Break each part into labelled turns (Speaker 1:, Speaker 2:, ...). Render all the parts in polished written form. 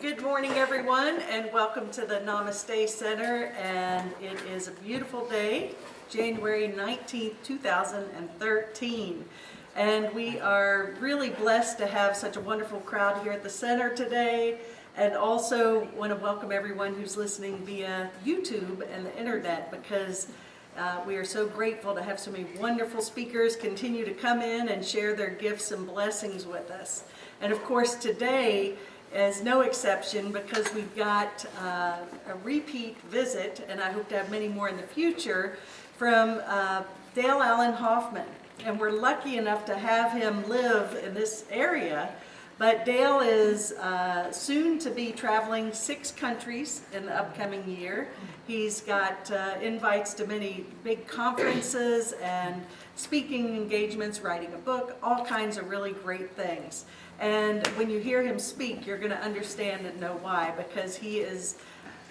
Speaker 1: Good morning, everyone, and welcome to the Namaste Center. And it is a beautiful day, January 19th, 2013. And we are really blessed to have such a wonderful crowd here at the center today. And also want to welcome everyone who's listening via YouTube and the internet, because we are so grateful to have so many wonderful speakers continue to come in and share their gifts and blessings with us. And of course, today is no exception, because we've got a repeat visit, and I hope to have many more in the future, from Dale Allen Hoffman. And we're lucky enough to have him live in this area. But Dale is soon to be traveling 6 countries in the upcoming year. He's got invites to many big conferences and speaking engagements, writing a book, all kinds of really great things. And when you hear him speak, you're going to understand and know why, because he is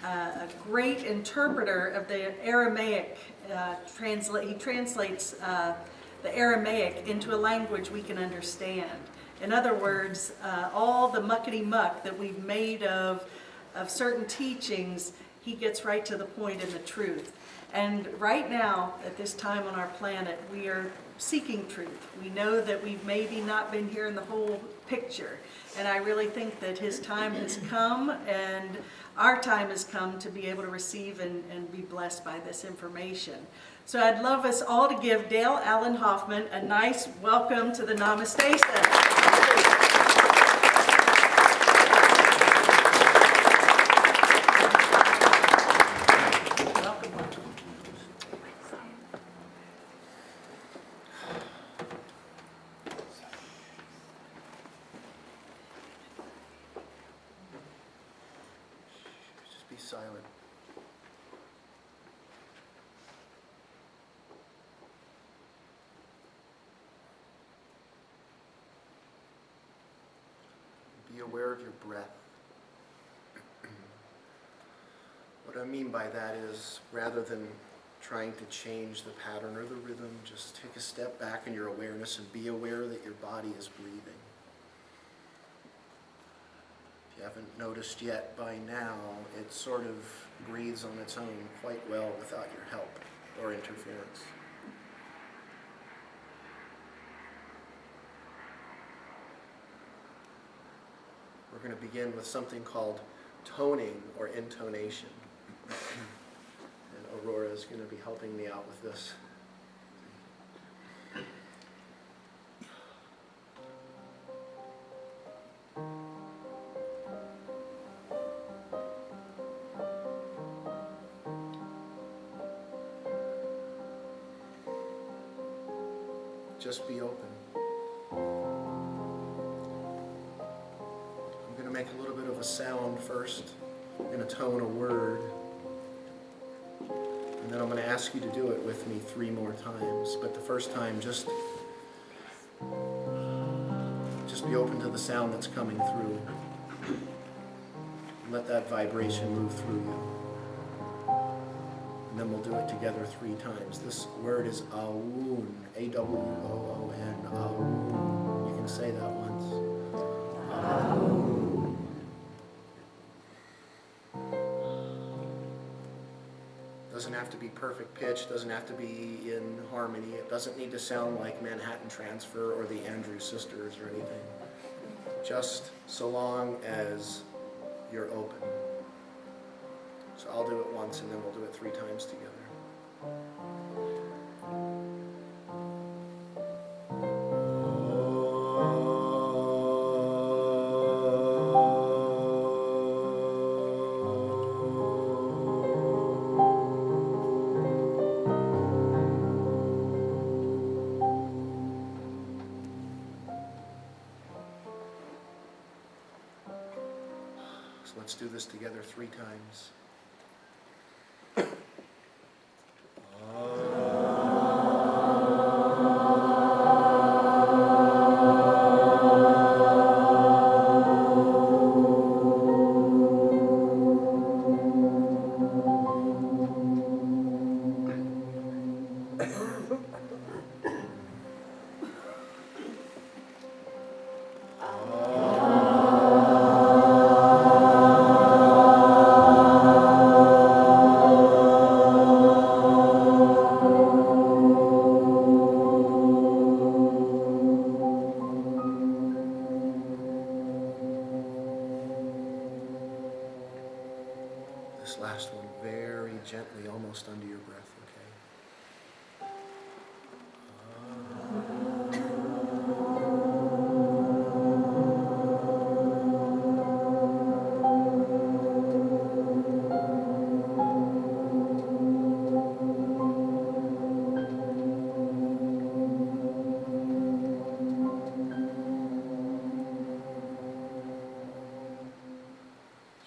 Speaker 1: a great interpreter of the Aramaic. He translates the Aramaic into a language we can understand. In other words, all the muckety-muck that we've made of certain teachings, he gets right to the point and the truth. And right now, at this time on our planet, we are seeking truth. We know that we've maybe not been here in the whole picture. And I really think that his time has come, and our time has come to be able to receive and be blessed by this information. So I'd love us all to give Dale Allen Hoffman a nice welcome to the Namaste Center.
Speaker 2: Be silent. Be aware of your breath. What I mean by that is, rather than trying to change the pattern or the rhythm, just take a step back in your awareness and be aware that your body is breathing. If you haven't noticed yet by now, it sort of breathes on its own quite well without your help or interference. We're going to begin with something called toning or intonation. And Aurora is going to be helping me out with this. Just be open. I'm going to make a little bit of a sound first. I'm going to tone a word. And then I'm going to ask you to do it with me 3 more times. But the first time, just be open to the sound that's coming through. And let that vibration move through you. And then we'll do it together 3 times. This word is Awoon, A-W-O-O-N, Awoon. You can say that once. Awoon. Doesn't have to be perfect pitch, doesn't have to be in harmony. It doesn't need to sound like Manhattan Transfer or the Andrews Sisters or anything. Just so long as you're open. So I'll do it once, and then we'll do it 3 times together. So let's do this together 3 times. This last one very gently, almost under your breath, okay?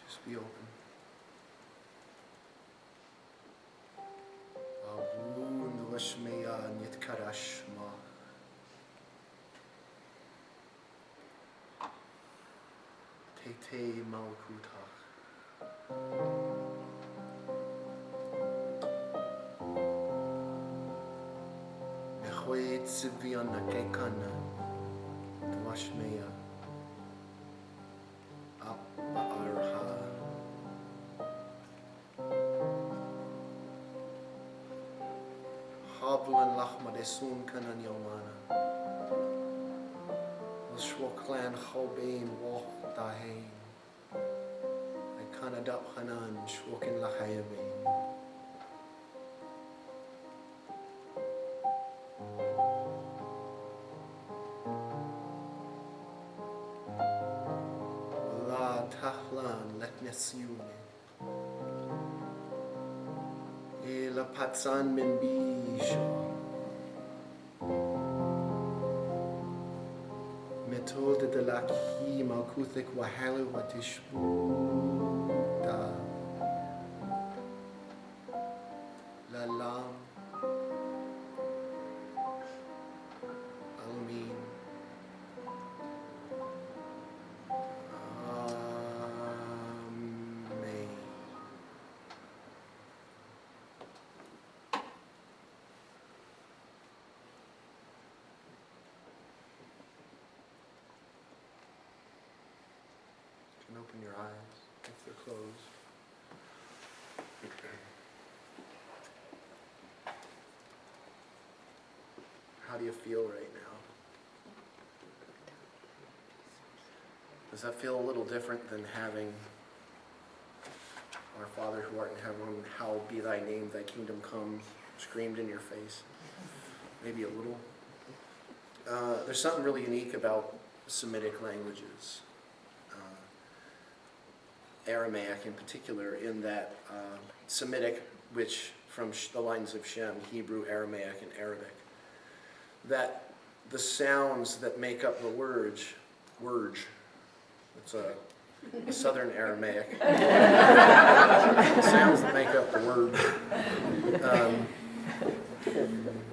Speaker 2: Just be open. Avun Lashmeya Nitkarashma. Tete Malkuta. Nechwet Siviana Kekana. Lashmeya. Arha. Hablan Lachmadesun Kanan Yomana. Shwoklan Chobein Wok Dahain. I Kanadap Hanan Shwokin Lahayabain. La Tahlan Letnesyune. Ela Patsan Min Bisha. Methode de la Ki Malkuthik Wahalu Watishbuta. La Lam. Almin. Amen. You can open your eyes if they're closed. How do you feel right now? Does that feel a little different than having Our Father who art in heaven, hallowed be thy name, thy kingdom come, screamed in your face? Maybe a little. There's something really unique about Semitic languages, Aramaic in particular, in that Semitic, which from the lines of Shem, Hebrew, Aramaic, and Arabic, that the sounds that make up the words, it's a Southern Aramaic, the sounds that make up the words.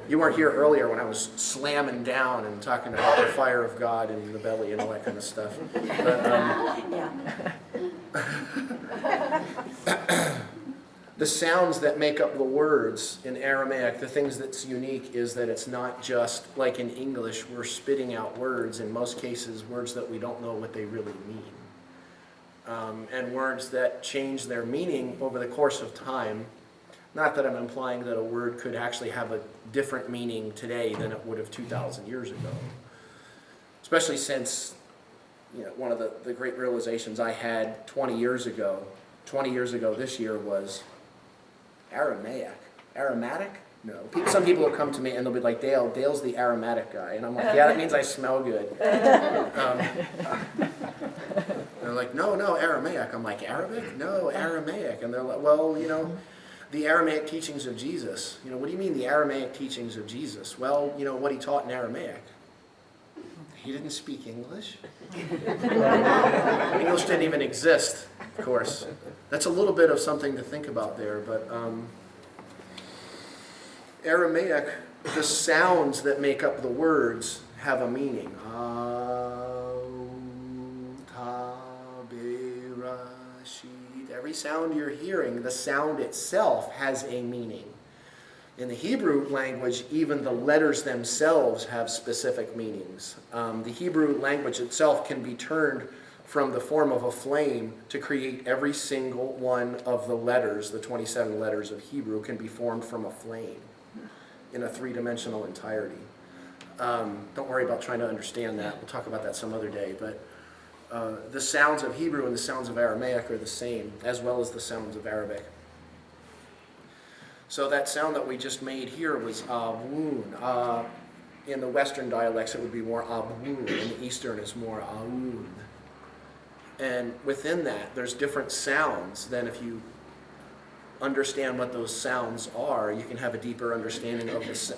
Speaker 2: You weren't here earlier when I was slamming down and talking about the fire of God in the belly and all that kind of stuff. But, the sounds that make up the words in Aramaic, the things that's unique is that it's not just like in English, we're spitting out words, in most cases, words that we don't know what they really mean. And words that change their meaning over the course of time. Not that I'm implying that a word could actually have a different meaning today than it would have 2,000 years ago. Especially since, one of the great realizations I had 20 years ago this year was Aramaic. Aromatic? No. Some people will come to me and they'll be like, Dale's the aromatic guy. And I'm like, yeah, that means I smell good. They're like, no, Aramaic. I'm like, Arabic? No, Aramaic. And they're like, well, the Aramaic teachings of Jesus. What do you mean the Aramaic teachings of Jesus? Well, what he taught in Aramaic. He didn't speak English. English didn't even exist, of course. That's a little bit of something to think about there, but Aramaic, the sounds that make up the words have a meaning. Every sound you're hearing, the sound itself has a meaning. In the Hebrew language, even the letters themselves have specific meanings. The Hebrew language itself can be turned from the form of a flame to create every single one of the letters, the 27 letters of Hebrew, can be formed from a flame in a three-dimensional entirety. Don't worry about trying to understand that. We'll talk about that some other day. But the sounds of Hebrew and the sounds of Aramaic are the same, as well as the sounds of Arabic. So that sound that we just made here was awun. In the Western dialects, it would be more abun. In the Eastern, it's more aun. And within that, there's different sounds. Then if you understand what those sounds are, you can have a deeper understanding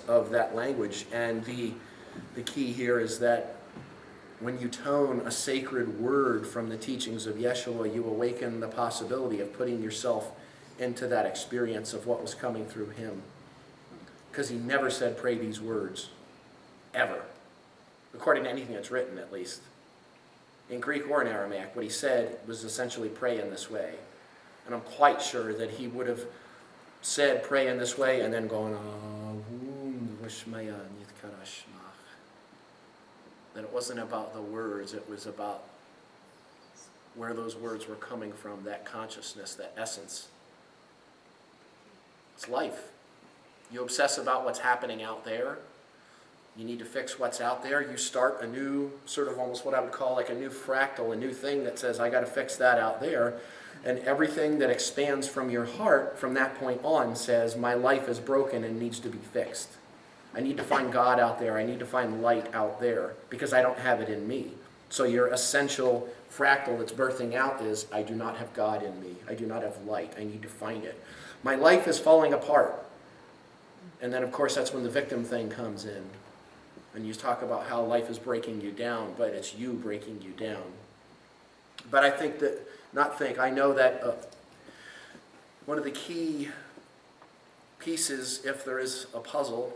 Speaker 2: of that language. And the key here is that when you tone a sacred word from the teachings of Yeshua, you awaken the possibility of putting yourself into that experience of what was coming through him. Because he never said, pray these words, ever. According to anything that's written, at least. In Greek or in Aramaic, what he said was essentially pray in this way. And I'm quite sure that he would have said pray in this way and then gone, that it wasn't about the words, it was about where those words were coming from, that consciousness, that essence. It's life. You obsess about what's happening out there. You need to fix what's out there. You start a new, sort of almost what I would call like a new fractal, a new thing that says, I got to fix that out there. And everything that expands from your heart from that point on says, my life is broken and needs to be fixed. I need to find God out there. I need to find light out there because I don't have it in me. So your essential fractal that's birthing out is, I do not have God in me. I do not have light. I need to find it. My life is falling apart. And then, of course, that's when the victim thing comes in. And you talk about how life is breaking you down, but it's you breaking you down. But I know that one of the key pieces, if there is a puzzle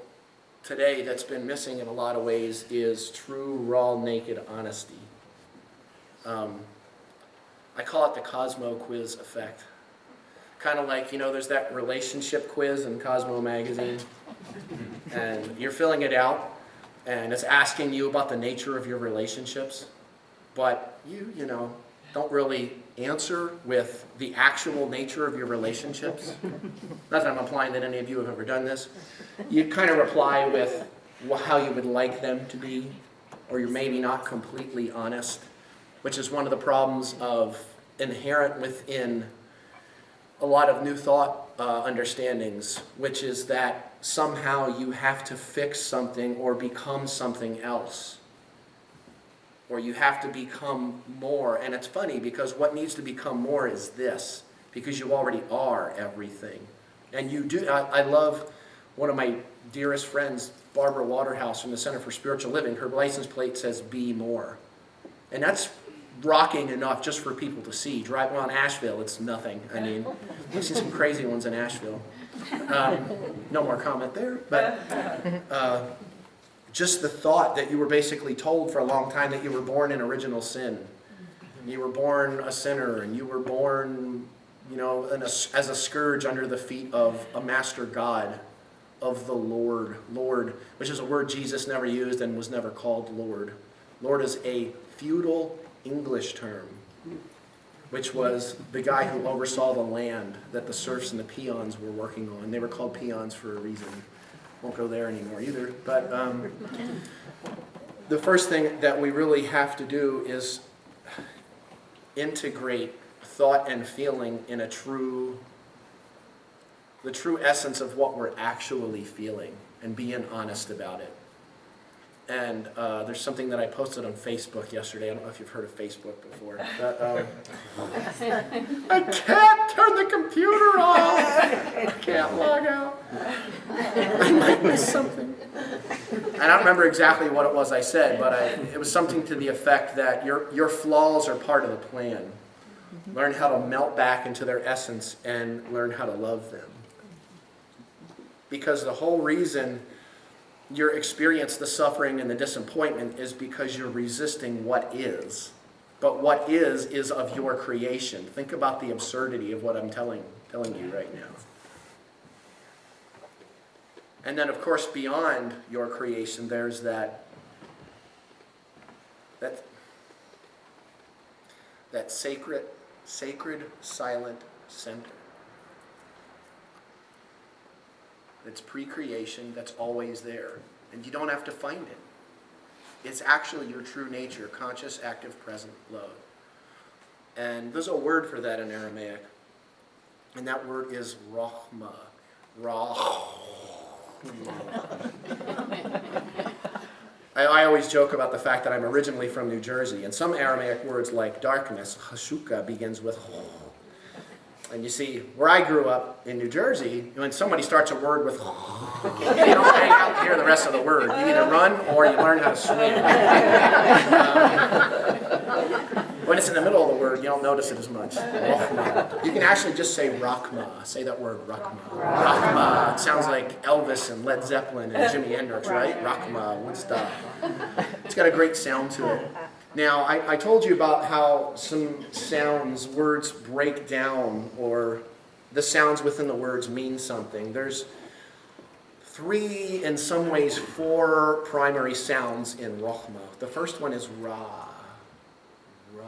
Speaker 2: today that's been missing in a lot of ways, is true, raw, naked honesty. I call it the Cosmo quiz effect. Kind of like, there's that relationship quiz in Cosmo magazine, and you're filling it out, and it's asking you about the nature of your relationships, but you don't really answer with the actual nature of your relationships. Not that I'm implying that any of you have ever done this. You kind of reply with how you would like them to be, or you're maybe not completely honest, which is one of the problems of inherent within a lot of New Thought understandings, which is that somehow you have to fix something or become something else. Or you have to become more. And it's funny because what needs to become more is this, because you already are everything. And you do. I love one of my dearest friends, Barbara Waterhouse from the Center for Spiritual Living. Her license plate says be more. And that's rocking enough just for people to see. In Asheville, it's nothing. I mean, we've seen some crazy ones in Asheville. No more comment there. But just the thought that you were basically told for a long time that you were born in original sin. You were born a sinner, and you were born, as a scourge under the feet of a master God, of the Lord. Lord, which is a word Jesus never used and was never called Lord. Lord is a feudal English term, which was the guy who oversaw the land that the serfs and the peons were working on. They were called peons for a reason. Won't go there anymore either. But the first thing that we really have to do is integrate thought and feeling in the true essence of what we're actually feeling and being honest about it. And there's something that I posted on Facebook yesterday. I don't know if you've heard of Facebook before. But, I can't turn the computer off. I can't log out. I might miss something. And I don't remember exactly what it was I said, but it was something to the effect that your flaws are part of the plan. Learn how to melt back into their essence and learn how to love them. Because the whole reason you experience the suffering and the disappointment is because you're resisting what is. But what is of your creation. Think about the absurdity of what I'm telling you right now. And then, of course, beyond your creation, there's that sacred, silent center. It's pre-creation, that's always there. And you don't have to find it. It's actually your true nature, conscious, active, present love. And there's a word for that in Aramaic. And that word is rahma. I always joke about the fact that I'm originally from New Jersey, and some Aramaic words like darkness, chashuka, begins with and you see, where I grew up in New Jersey, when somebody starts a word with you don't hang out to hear the rest of the word. You either run or you learn how to swim. When it's in the middle of the word, you don't notice it as much. You can actually just say Rachma. Say that word, Rachma. Rachma. It sounds like Elvis and Led Zeppelin and Jimi Hendrix, right? Rachma, Woodstock. It's got a great sound to it. Now, I told you about how some sounds, words break down, or the sounds within the words mean something. There's 3, in some ways 4 primary sounds in Rachma. The first one is Ra. Ra.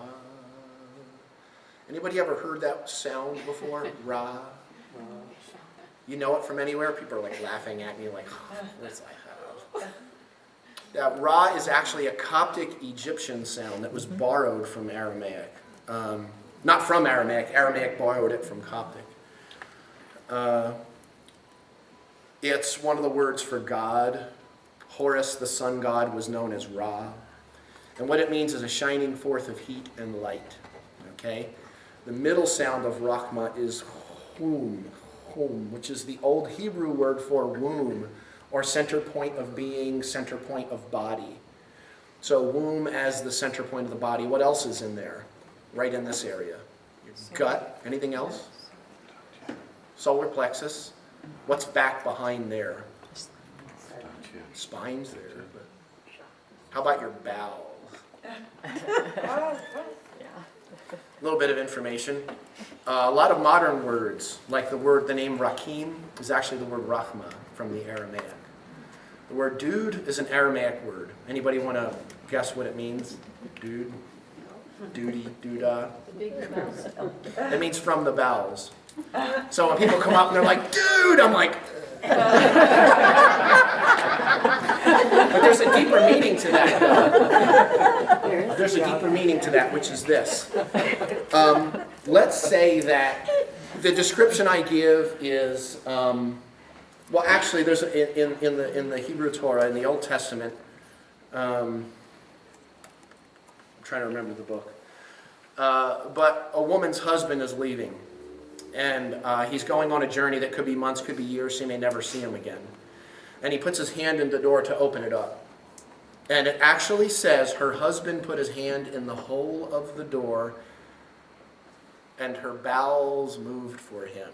Speaker 2: Anybody ever heard that sound before? Ra. You know it from anywhere? People are like laughing at me like, oh, yes, I have. That Ra is actually a Coptic Egyptian sound that was borrowed from Aramaic. Not from Aramaic. Aramaic borrowed it from Coptic. It's one of the words for God. Horus, the sun god, was known as Ra. And what it means is a shining forth of heat and light. Okay? The middle sound of Rachma is hum, which is the old Hebrew word for womb, or center point of being, center point of body. So womb as the center point of the body. What else is in there? Right in this area. Your gut. Anything else? Solar plexus. What's back behind there? Spine's there. But how about your bowels? A little bit of information. A lot of modern words, like the name Rakim, is actually the word Rachma from the Aramaic. The word dude is an Aramaic word. Anybody want to guess what it means? Dude? Duty? Doodah? It means from the bowels. So when people come up and they're like, dude, I'm like... But there's a deeper meaning to that. There's a deeper meaning to that, which is this. Let's say that the description I give is... well, actually, there's in the Hebrew Torah, in the Old Testament, I'm trying to remember the book, but a woman's husband is leaving, and he's going on a journey that could be months, could be years, she may never see him again. And he puts his hand in the door to open it up. And it actually says her husband put his hand in the hole of the door, and her bowels moved for him.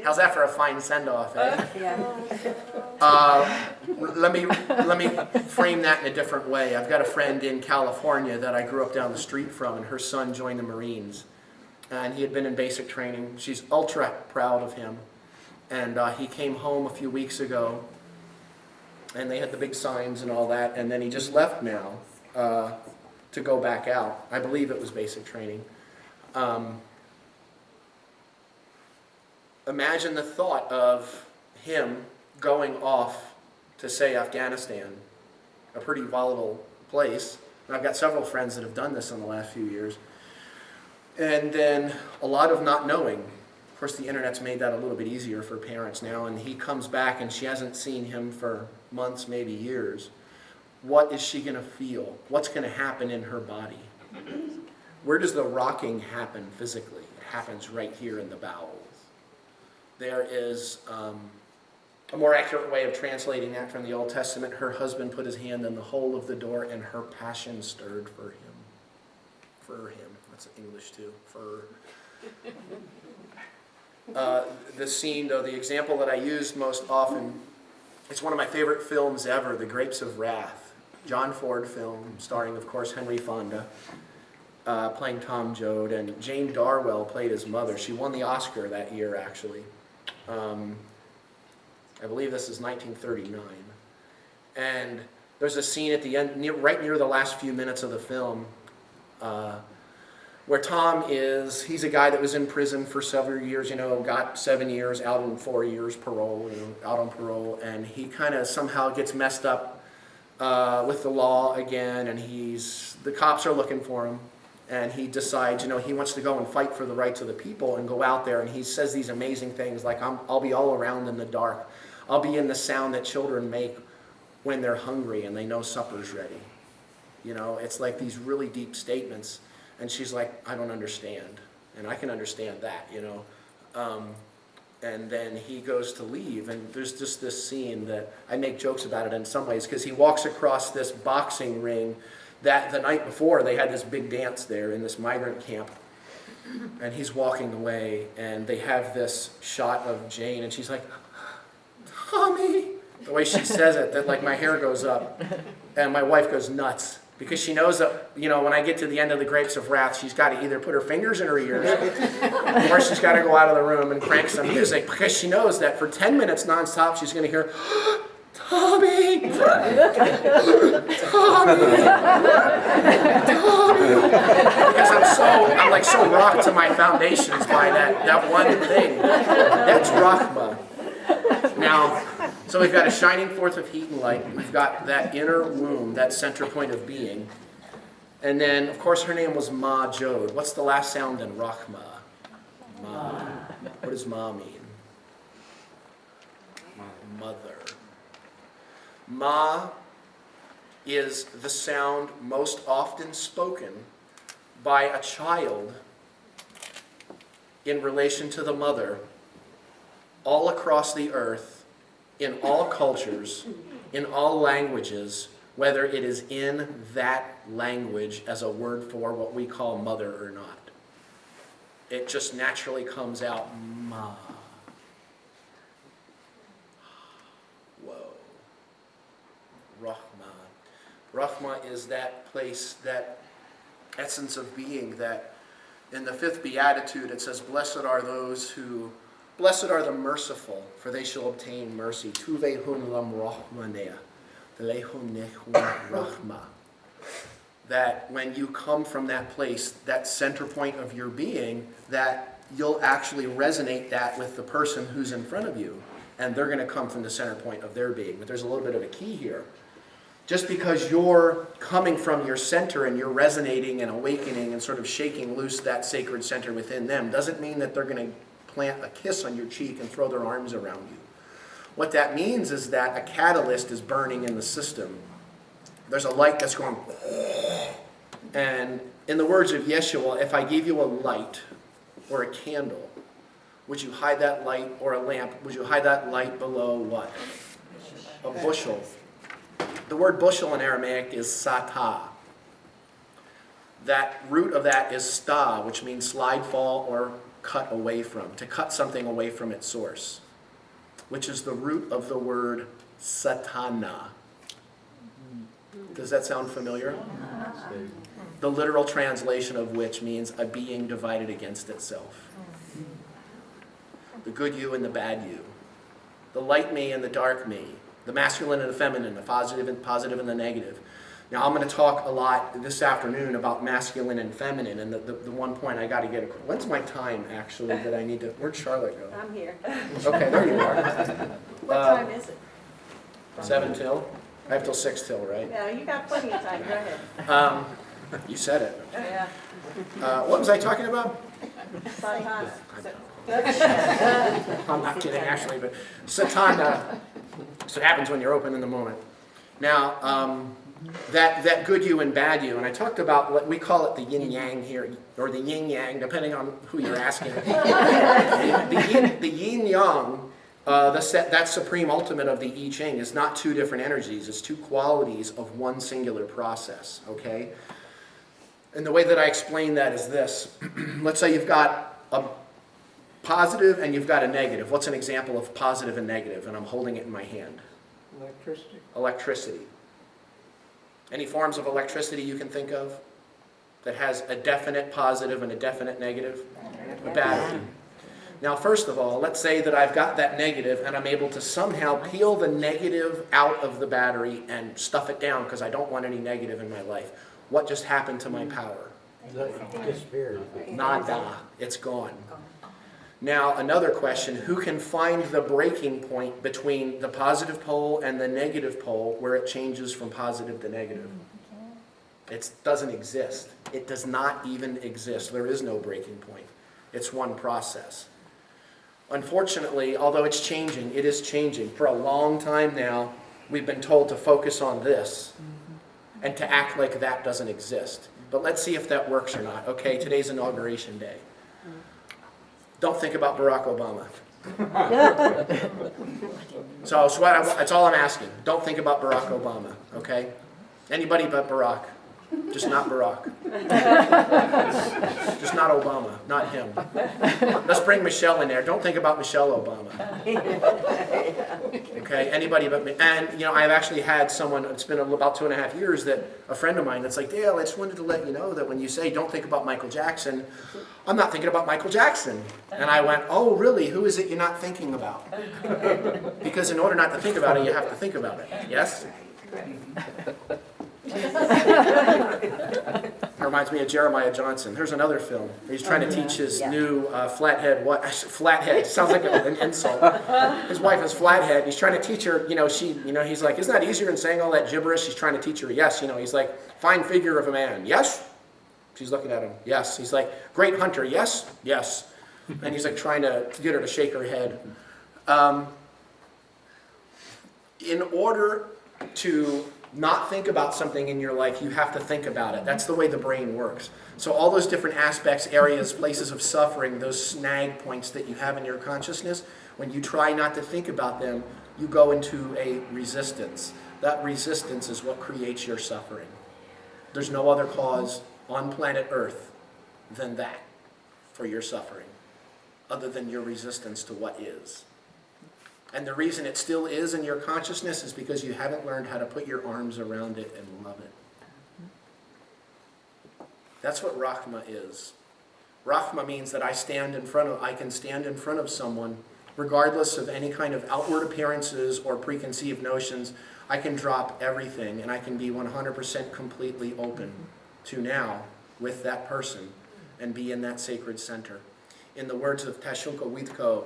Speaker 2: How's that for a fine send-off, eh? Let me frame that in a different way. I've got a friend in California that I grew up down the street from, and her son joined the Marines. And he had been in basic training. She's ultra proud of him. And he came home a few weeks ago, and they had the big signs and all that, and then he just left now to go back out. I believe it was basic training. Imagine the thought of him going off to, say, Afghanistan, a pretty volatile place. And I've got several friends that have done this in the last few years. And then a lot of not knowing. Of course, the internet's made that a little bit easier for parents now, and he comes back and she hasn't seen him for months, maybe years. What is she going to feel? What's going to happen in her body? Where does the rocking happen physically? It happens right here in the bowels. There is a more accurate way of translating that from the Old Testament. Her husband put his hand in the hole of the door, and her passion stirred for him. For him. That's English too. For. The scene, though, the example that I used most often, it's one of my favorite films ever, The Grapes of Wrath. John Ford film, starring, of course, Henry Fonda, playing Tom Joad, and Jane Darwell played his mother. She won the Oscar that year, actually. I believe this is 1939. And there's a scene at the end, right near the last few minutes of the film, where Tom he's a guy that was in prison for several years, got 7 years, out in 4 years parole, out on parole, and he kind of somehow gets messed up with the law again, and the cops are looking for him, and he decides, he wants to go and fight for the rights of the people and go out there, and he says these amazing things like, I'll be all around in the dark. I'll be in the sound that children make when they're hungry and they know supper's ready. It's like these really deep statements. And she's like, I don't understand. And I can understand that, and then he goes to leave, and there's just this scene that I make jokes about it in some ways, because he walks across this boxing ring that the night before they had this big dance there in this migrant camp. And he's walking away, and they have this shot of Jane, and she's like, Tommy! The way she says it, that like my hair goes up, and my wife goes nuts. Because she knows that, when I get to the end of the Grapes of Wrath, she's got to either put her fingers in her ears, or she's got to go out of the room and crank some music, because she knows that for 10 minutes nonstop, she's going to hear, Tommy! Tommy! Tommy! Because I'm so rocked to my foundations by that one thing. That's Rachma. Now, so we've got a shining forth of heat and light. We've got that inner womb, that center point of being. And then, of course, her name was Ma Jod. What's the last sound in Rachma? Ma. What does Ma mean? Mother. Ma is the sound most often spoken by a child in relation to the mother all across the earth, in all cultures, in all languages, whether it is in that language as a word for what we call mother or not. It just naturally comes out, Ma. Whoa. Rachma. Rachma is that place, that essence of being that in the 5th Beatitude it says, Blessed are the merciful, for they shall obtain mercy. Tuvehun lam rachmaneh, velehun nehun rachma. That when you come from that place, that center point of your being, that you'll actually resonate that with the person who's in front of you. And they're going to come from the center point of their being. But there's a little bit of a key here. Just because you're coming from your center and you're resonating and awakening and sort of shaking loose that sacred center within them, doesn't mean that they're going to plant a kiss on your cheek and throw their arms around you. What that means is that a catalyst is burning in the system. There's a light that's going, and in the words of Yeshua, if I gave you a light or a candle, would you hide that light, or a lamp, would you hide that light below what? A bushel. The word bushel in Aramaic is satah. That root of that is sta, which means slide, fall, or cut away from, to cut something away from its source, which is the root of the word satana. Does that sound familiar? The literal translation of which means a being divided against itself. The good you and the bad you. The light me and the dark me. The masculine and the feminine, the positive and the negative. Now, I'm going to talk a lot this afternoon about masculine and feminine, and the one point I got to get across. When's my time, actually, that I need to... Where'd Charlotte go?
Speaker 3: I'm here.
Speaker 2: Okay, there you are.
Speaker 3: What time is it?
Speaker 2: 7 till? I have till 6 till, right?
Speaker 3: Yeah, you got plenty of time. Go ahead.
Speaker 2: You said it.
Speaker 3: Yeah.
Speaker 2: What was I talking about?
Speaker 3: Satana.
Speaker 2: I'm not kidding, actually, but Satana. So it happens when you're open in the moment. Now, that good you and bad you, and I talked about what we call it the yin-yang here, or the yin-yang, depending on who you're asking. The yin-yang, that supreme ultimate of the I Ching, is not two different energies. It's two qualities of one singular process, okay? And the way that I explain that is this. Let's say you've got a positive and you've got a negative. What's an example of positive and negative? And I'm holding it in my hand.
Speaker 4: Electricity.
Speaker 2: Electricity. Any forms of electricity you can think of that has a definite positive and a definite negative? A battery. Now, first of all, let's say that I've got that negative and I'm able to somehow peel the negative out of the battery and stuff it down because I don't want any negative in my life. What just happened to my power?
Speaker 4: Disappeared.
Speaker 2: Nada. It's gone. Now, another question, who can find the breaking point between the positive pole and the negative pole where it changes from positive to negative? It doesn't exist. It does not even exist. There is no breaking point. It's one process. Unfortunately, although it's changing, it is changing. For a long time now, we've been told to focus on this and to act like that doesn't exist. But let's see if that works or not. Okay, today's Inauguration Day. Don't think about Barack Obama. So that's all I'm asking. Don't think about Barack Obama, okay? Anybody but Barack. Just not Barack. Just not Obama, not him. Let's bring Michelle in there. Don't think about Michelle Obama. Okay, anybody but me. And, I've actually had someone, it's been about 2.5 years, that a friend of mine that's like, Dale, I just wanted to let you know that when you say don't think about Michael Jackson, I'm not thinking about Michael Jackson. And I went, oh, really? Who is it you're not thinking about? Because in order not to think about it, you have to think about it. Yes? It reminds me of Jeremiah Johnson. Here's another film. He's trying to teach his new flathead. Flathead sounds like an insult. His wife is flathead. He's trying to teach her. He's like, isn't that easier than saying all that gibberish? He's trying to teach her. Yes. He's like, fine figure of a man. Yes. She's looking at him. Yes. He's like, great hunter. Yes. Yes. And he's like trying to get her to shake her head. In order to not think about something in your life, you have to think about it. That's the way the brain works. So all those different aspects, areas, places of suffering, those snag points that you have in your consciousness, when you try not to think about them, you go into a resistance. That resistance is what creates your suffering. There's no other cause on planet Earth than that for your suffering, other than your resistance to what is. And the reason it still is in your consciousness is because you haven't learned how to put your arms around it and love it. That's what Rahma is. Rahma means that I can stand in front of someone, regardless of any kind of outward appearances or preconceived notions. I can drop everything and I can be 100% completely open to now with that person and be in that sacred center. In the words of Tashunka Witko,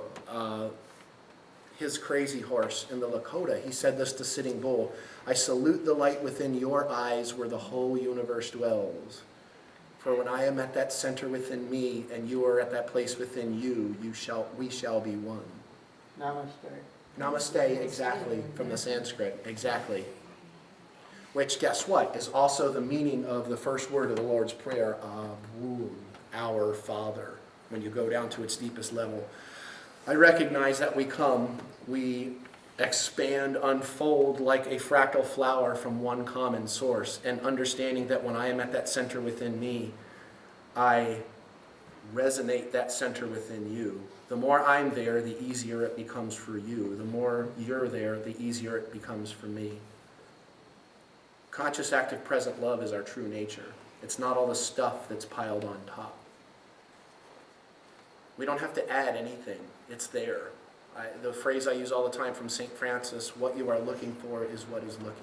Speaker 2: his crazy horse in the Lakota, he said this to Sitting Bull: I salute the light within your eyes where the whole universe dwells. For when I am at that center within me and you are at that place within you, we shall be one.
Speaker 4: Namaste.
Speaker 2: Namaste, exactly, from the Sanskrit, exactly. Which, guess what, is also the meaning of the first word of the Lord's Prayer, Abun, our Father, when you go down to its deepest level. I recognize that we expand, unfold like a fractal flower from one common source, and understanding that when I am at that center within me, I resonate that center within you. The more I'm there, the easier it becomes for you. The more you're there, the easier it becomes for me. Conscious, active, present love is our true nature. It's not all the stuff that's piled on top. We don't have to add anything. It's there. The phrase I use all the time from St. Francis, what you are looking for is what is looking.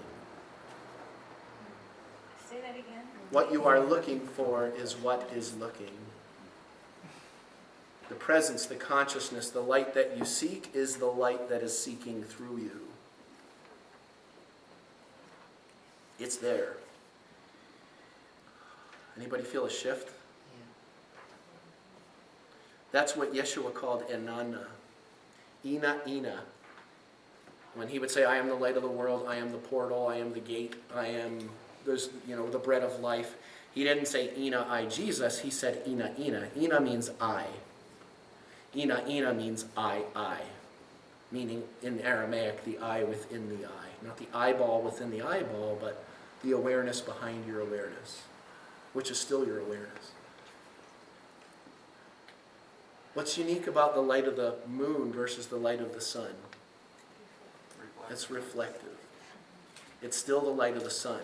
Speaker 3: Say that again.
Speaker 2: What you are looking for is what is looking. The presence, the consciousness, the light that you seek is the light that is seeking through you. It's there. Anybody feel a shift? That's what Yeshua called Enana. Ina. When he would say, I am the light of the world, I am the portal, I am the gate, I am the bread of life. He didn't say Ina, I, Jesus. He said Ina. Ina means I. Ina means I. Meaning in Aramaic, the eye within the eye. Not the eyeball within the eyeball, but the awareness behind your awareness, which is still your awareness. What's unique about the light of the moon versus the light of the sun? It's reflective. It's still the light of the sun.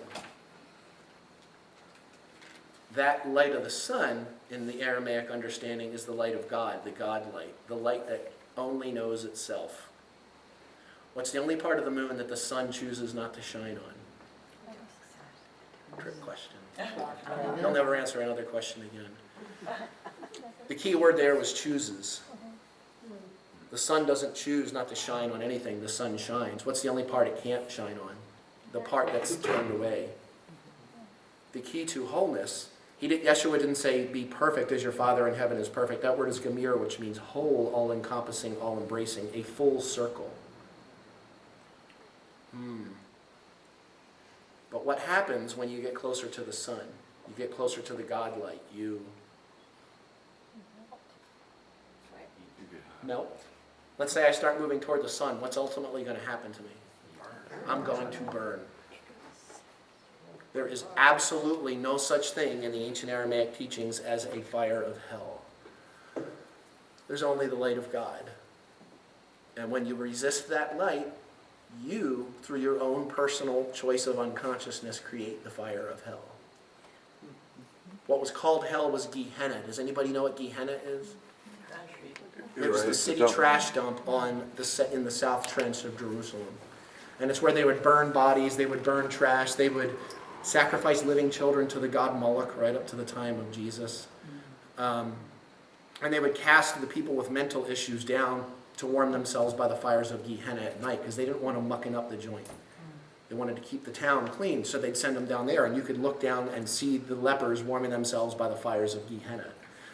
Speaker 2: That light of the sun, in the Aramaic understanding, is the light of God, the God light, the light that only knows itself. What's the only part of the moon that the sun chooses not to shine on? Trick question. He'll never answer another question again. The key word there was chooses. The sun doesn't choose not to shine on anything. The sun shines. What's the only part it can't shine on? The part that's turned away. the key to wholeness. Yeshua didn't say, be perfect as your Father in heaven is perfect. That word is gamir, which means whole, all-encompassing, all-embracing, a full circle. But what happens when you get closer to the sun? You get closer to the God light. You melt. Let's say I start moving toward the sun. What's ultimately going to happen to me? I'm going to burn. There is absolutely no such thing in the ancient Aramaic teachings as a fire of hell. There's only the light of God. And when you resist that light, you, through your own personal choice of unconsciousness, create the fire of hell. What was called hell was Gehenna. Does anybody know what Gehenna is? It was the city trash dump in the South Trench of Jerusalem. And it's where they would burn bodies, they would burn trash, they would sacrifice living children to the god Moloch right up to the time of Jesus. And they would cast the people with mental issues down to warm themselves by the fires of Gehenna at night because they didn't want them mucking up the joint. They wanted to keep the town clean, so they'd send them down there, and you could look down and see the lepers warming themselves by the fires of Gehenna.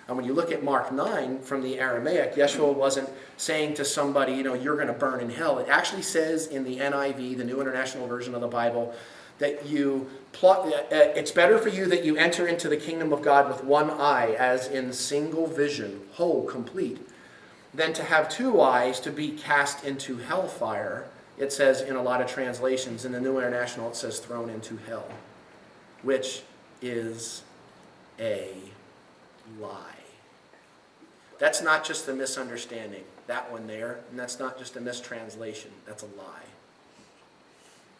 Speaker 2: And when you look at Mark 9 from the Aramaic, Yeshua wasn't saying to somebody, you're going to burn in hell. It actually says in the NIV, the New International Version of the Bible, that it's better for you that you enter into the kingdom of God with one eye, as in single vision, whole, complete, than to have two eyes to be cast into hellfire. It says in a lot of translations, in the New International it says thrown into hell, which is a lie. That's not just a misunderstanding, that one there, and that's not just a mistranslation, that's a lie.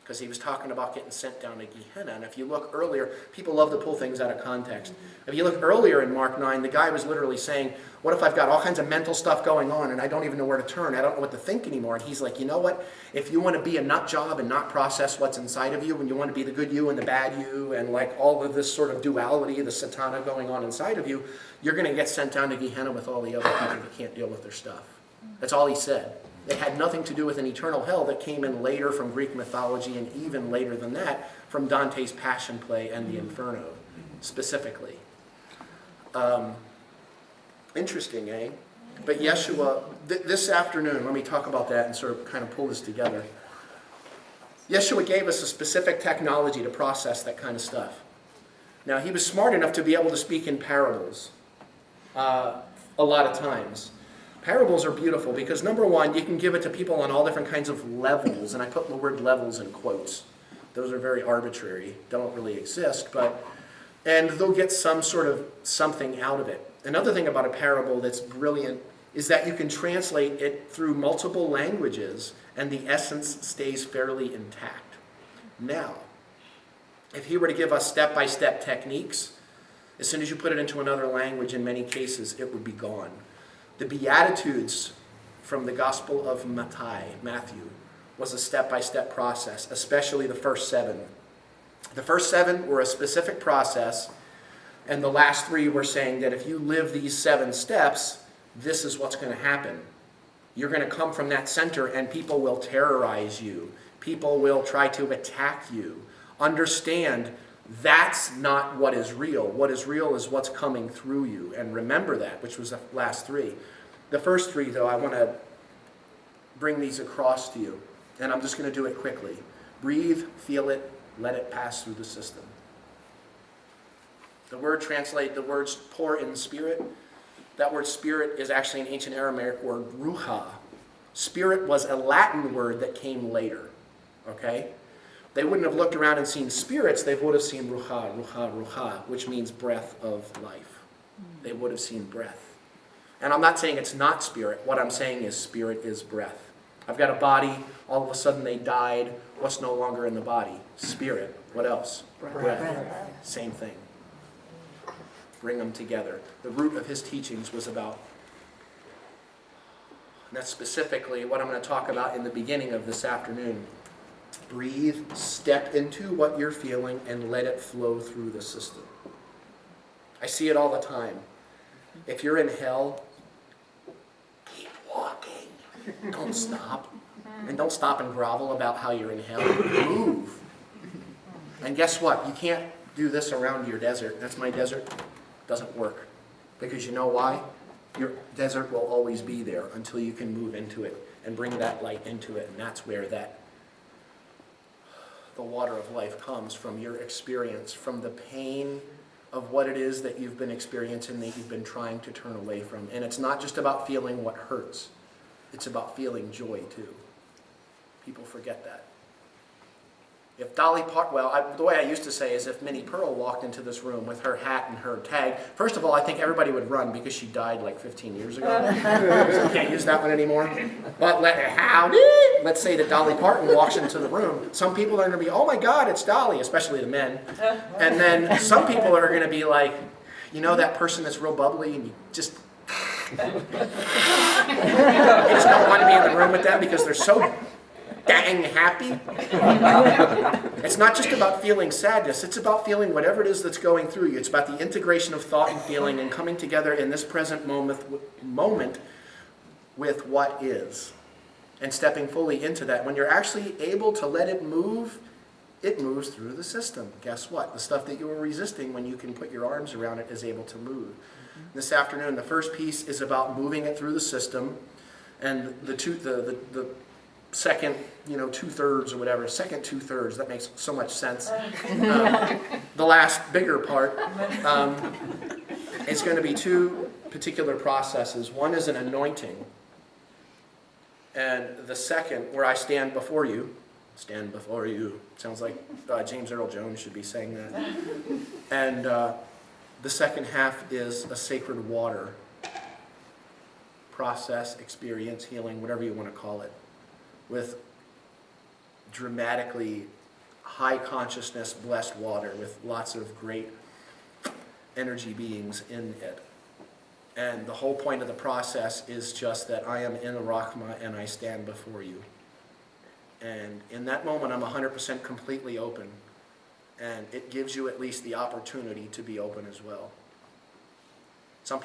Speaker 2: Because he was talking about getting sent down to Gehenna. And if you look earlier, people love to pull things out of context. If you look earlier in Mark 9, the guy was literally saying, what if I've got all kinds of mental stuff going on and I don't even know where to turn, I don't know what to think anymore. And he's like, you know what? If you want to be a nut job and not process what's inside of you, and you want to be the good you and the bad you, and like all of this sort of duality, the satana going on inside of you, you're going to get sent down to Gehenna with all the other people that can't deal with their stuff. That's all he said. It had nothing to do with an eternal hell that came in later from Greek mythology, and even later than that from Dante's Passion Play and the Inferno, specifically. Interesting, eh? But Yeshua, this afternoon, let me talk about that and sort of kind of pull this together. Yeshua gave us a specific technology to process that kind of stuff. Now, he was smart enough to be able to speak in parables a lot of times. Parables are beautiful because, number one, you can give it to people on all different kinds of levels, and I put the word levels in quotes. Those are very arbitrary, don't really exist, and they'll get some sort of something out of it. Another thing about a parable that's brilliant is that you can translate it through multiple languages, and the essence stays fairly intact. Now, if he were to give us step-by-step techniques, as soon as you put it into another language, in many cases, it would be gone. The Beatitudes from the Gospel of Matthew, was a step-by-step process, especially the first 7. The first 7 were a specific process, and the last 3 were saying that if you live these 7 steps, this is what's going to happen. You're going to come from that center, and people will terrorize you. People will try to attack you. Understand, that's not what is real. What is real is what's coming through you. And remember that, which was the last 3. The first 3, though, I want to bring these across to you. And I'm just going to do it quickly. Breathe, feel it, let it pass through the system. The words pour in spirit. That word spirit is actually an ancient Aramaic word, ruha. Spirit was a Latin word that came later. Okay? They wouldn't have looked around and seen spirits, they would have seen ruha, ruha, ruha, which means breath of life. They would have seen breath. And I'm not saying it's not spirit. What I'm saying is spirit is breath. I've got a body, all of a sudden they died. What's no longer in the body? Spirit. What else? Breath. Same thing. Bring them together. The root of his teachings was about, and that's specifically what I'm going to talk about in the beginning of this afternoon. Breathe, step into what you're feeling, and let it flow through the system. I see it all the time. If you're in hell, keep walking. Don't stop. And don't stop and grovel about how you're in hell. Move. And guess what? You can't do this around your desert, that's my desert, doesn't work. Because you know why? Your desert will always be there until you can move into it and bring that light into it. And that's where the water of life comes from, your experience, from the pain of what it is that you've been experiencing, that you've been trying to turn away from. And it's not just about feeling what hurts. It's about feeling joy too. People forget that. If Dolly Parton, the way I used to say is if Minnie Pearl walked into this room with her hat and her tag, first of all, I think everybody would run because she died like 15 years ago. So I can't use that one anymore. But let's say that Dolly Parton walks into the room. Some people are going to be, oh my God, it's Dolly, especially the men. And then some people are going to be like, you know that person that's real bubbly and you just don't want to be in the room with them because they're so dang happy. It's not just about feeling sadness, it's about feeling whatever it is that's going through you. It's about the integration of thought and feeling and coming together in this present moment with what is. And stepping fully into that. When you're actually able to let it moves through the system. Guess what? The stuff that you were resisting, when you can put your arms around it, is able to move. This afternoon, the first piece is about moving it through the system. And the second, 2/3 or whatever, second 2/3, that makes so much sense. The last bigger part is going to be two particular processes. One is an anointing, and the second, where I stand before you, sounds like James Earl Jones should be saying that. And the second half is a sacred water process, experience, healing, whatever you want to call it, with dramatically high consciousness, blessed water with lots of great energy beings in it. And the whole point of the process is just that I am in a Rahma and I stand before you. And in that moment, I'm 100% completely open. And it gives you at least the opportunity to be open as well.